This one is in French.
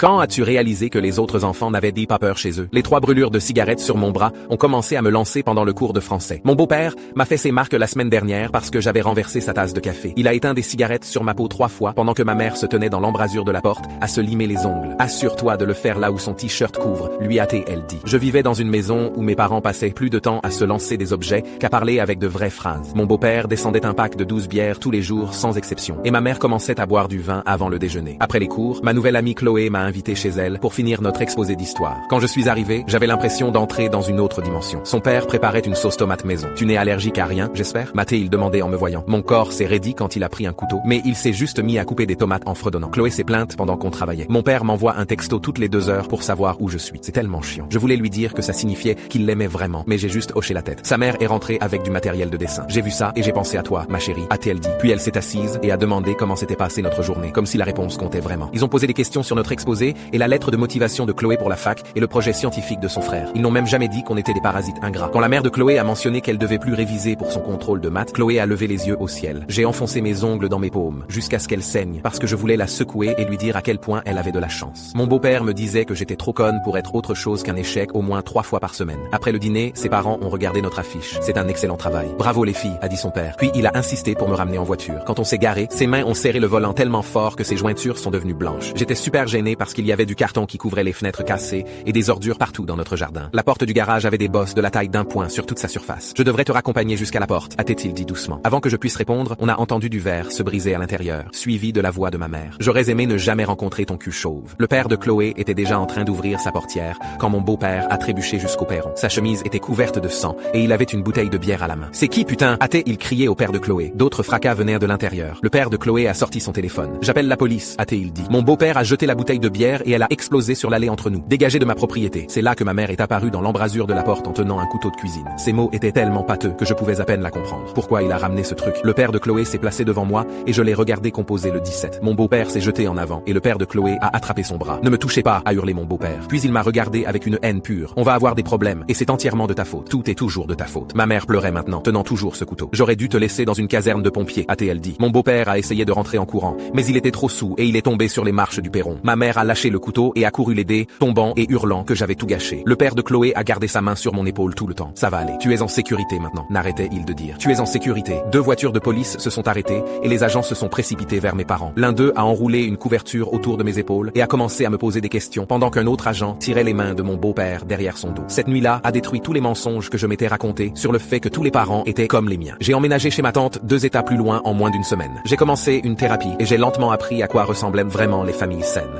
Quand as-tu réalisé que les autres enfants n'avaient pas peur chez eux? Les 3 brûlures de cigarettes sur mon bras ont commencé à me lancer pendant le cours de français. Mon beau-père m'a fait ses marques la semaine dernière parce que j'avais renversé sa tasse de café. Il a éteint des cigarettes sur ma peau 3 fois pendant que ma mère se tenait dans l'embrasure de la porte à se limer les ongles. Assure-toi de le faire là où son t-shirt couvre, lui a-t-elle dit. Je vivais dans une maison où mes parents passaient plus de temps à se lancer des objets qu'à parler avec de vraies phrases. Mon beau-père descendait un pack de 12 bières tous les jours sans exception. Et ma mère commençait à boire du vin avant le déjeuner. Après les cours, ma nouvelle amie Chloé m'a invité chez elle pour finir notre exposé d'histoire. Quand je suis arrivé, j'avais l'impression d'entrer dans une autre dimension. Son père préparait une sauce tomate maison. Tu n'es allergique à rien, j'espère? Mathé, il demandait en me voyant. Mon corps s'est raidi quand il a pris un couteau, mais il s'est juste mis à couper des tomates en fredonnant. Chloé s'est plainte pendant qu'on travaillait. Mon père m'envoie un texto toutes les 2 heures pour savoir où je suis. C'est tellement chiant. Je voulais lui dire que ça signifiait qu'il l'aimait vraiment, mais j'ai juste hoché la tête. Sa mère est rentrée avec du matériel de dessin. J'ai vu ça et j'ai pensé à toi, ma chérie, a-t-elle dit. Puis elle s'est assise et a demandé comment s'était passée notre journée, comme si la réponse comptait vraiment. Ils ont posé des questions sur notre exposé et la lettre de motivation de Chloé pour la fac et le projet scientifique de son frère. Ils n'ont même jamais dit qu'on était des parasites ingrats. Quand la mère de Chloé a mentionné qu'elle devait plus réviser pour son contrôle de maths, Chloé a levé les yeux au ciel. J'ai enfoncé mes ongles dans mes paumes, jusqu'à ce qu'elle saigne, parce que je voulais la secouer et lui dire à quel point elle avait de la chance. Mon beau-père me disait que j'étais trop conne pour être autre chose qu'un échec au moins 3 fois par semaine. Après le dîner, ses parents ont regardé notre affiche. C'est un excellent travail. Bravo les filles, a dit son père. Puis il a insisté pour me ramener en voiture. Quand on s'est garé, ses mains ont serré le volant tellement fort que ses jointures sont devenues blanches. J'étais super gêné parce qu'il y avait du carton qui couvrait les fenêtres cassées et des ordures partout dans notre jardin. La porte du garage avait des bosses de la taille d'un point sur toute sa surface. Je devrais te raccompagner jusqu'à la porte, a-t-il dit doucement. Avant que je puisse répondre, on a entendu du verre se briser à l'intérieur, suivi de la voix de ma mère. J'aurais aimé ne jamais rencontrer ton cul chauve. Le père de Chloé était déjà en train d'ouvrir sa portière quand mon beau-père a trébuché jusqu'au perron. Sa chemise était couverte de sang et il avait une bouteille de bière à la main. C'est qui putain? A-t-il crié au père de Chloé. D'autres fracas venaient de l'intérieur. Le père de Chloé a sorti son téléphone. J'appelle la police, a-t-il dit. Mon beau-père a jeté la bouteille de bière et elle a explosé sur l'allée entre nous. Dégagez de ma propriété. C'est là que ma mère est apparue dans l'embrasure de la porte en tenant un couteau de cuisine. Ces mots étaient tellement pâteux que je pouvais à peine la comprendre. Pourquoi il a ramené ce truc? Le père de Chloé s'est placé devant moi et je l'ai regardé composer le 17. Mon beau-père s'est jeté en avant et le père de Chloé a attrapé son bras. Ne me touchez pas, a hurlé mon beau-père. Puis il m'a regardé avec une haine pure. On va avoir des problèmes et c'est entièrement de ta faute. Tout est toujours de ta faute. Ma mère pleurait maintenant, tenant toujours ce couteau. J'aurais dû te laisser dans une caserne de pompiers, a-t-elle dit. Mon beau-père a essayé de rentrer en courant, mais il était trop saoul et il est tombé sur les marches du perron. Ma mère a lâché le couteau et a couru l'aider, tombant et hurlant que j'avais tout gâché. Le père de Chloé a gardé sa main sur mon épaule tout le temps. Ça va aller. Tu es en sécurité maintenant, n'arrêtait-il de dire. Tu es en sécurité. 2 voitures de police se sont arrêtées et les agents se sont précipités vers mes parents. L'un d'eux a enroulé une couverture autour de mes épaules et a commencé à me poser des questions pendant qu'un autre agent tirait les mains de mon beau-père derrière son dos. Cette nuit-là a détruit tous les mensonges que je m'étais racontés sur le fait que tous les parents étaient comme les miens. J'ai emménagé chez ma tante 2 états plus loin en moins d'1 semaine. J'ai commencé une thérapie et j'ai lentement appris à quoi ressemblaient vraiment les familles saines.